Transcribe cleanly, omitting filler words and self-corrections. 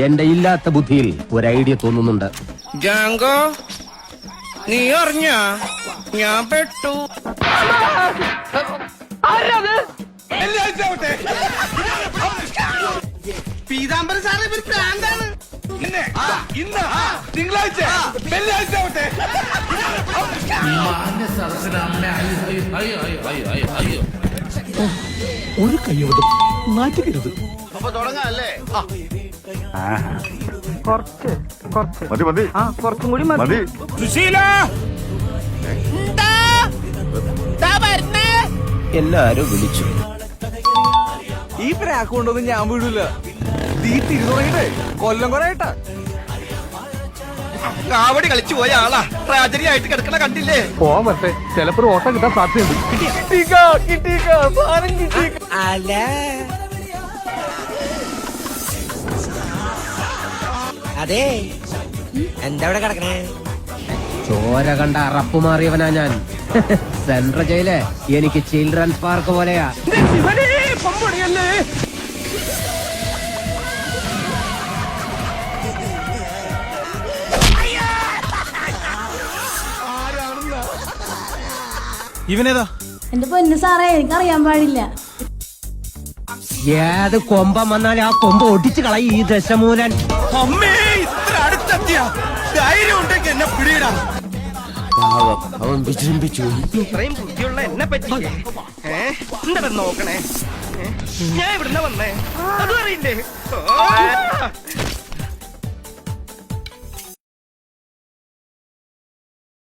എന്റെ ഇല്ലാത്ത ബുദ്ധിയിൽ ഒരു ഐഡിയ തോന്നുന്നുണ്ട്. ജാങ്കോ, നീ അറിഞ്ഞ ഞാൻ പെട്ടു. പീതാംബര സാറ് ഇവർ പ്രാന്താണ്. തിങ്കളാഴ്ച വെള്ളിയാഴ്ച ആവട്ടെ. ഒരു കയ്യോടും നാറ്റുകരുത്. അപ്പൊ തുടങ്ങാല്ലേ? മതി മതി, കുറച്ചും കൂടി മതി. എല്ലാരും വിളിച്ചു. ഈ പ്രാക്ക് കൊണ്ടൊന്നും ഞാൻ വീടില്ല. തീ തിരിതുടങ്ങിട്ടേ കൊല്ലം കൊറേട്ടാ. കാവടി കളിച്ചു പോയ ആളാ ട്രാജഡി ആയിട്ട് കിടക്കണ കണ്ടില്ലേ? പോവാൻ പറ്റേ, ചിലപ്പോ ഒരു ഓട്ടം കിട്ടാൻ സാധ്യതയുണ്ട്. അല്ല, അതെ, എന്താ ഇവിടെ കിടക്കണേ? ചോര കണ്ട അറപ്പ് മാറിയവനാ ഞാൻ. സെൻട്രൽ ജയില് എനിക്ക് ചിൽഡ്രൻസ് പാർക്ക് പോലെയാ. ഇവനേതാ? എന്റെ പൊന്നു സാറേ, എനിക്കറിയാൻ പാടില്ല. ഏത് കൊമ്പം വന്നാലും ആ കൊമ്പ് ഒടിച്ചു കളയും ഈ ദശമൂലൻ. അമ്മേ, ഇത്ര അടുത്തെത്തിയ ധൈര്യം ഉണ്ടെങ്കിൽ എന്നെ പിടിയിടാം. അവൻ വിജൃംഭിച്ചു. ഇത്രയും ബുദ്ധിയുള്ള എന്നെ പറ്റില്ലേ? എന്താ നോക്കണേ? ഞാൻ ഇവിടുന്ന് വന്നേ, അതും അറിയില്ലേ?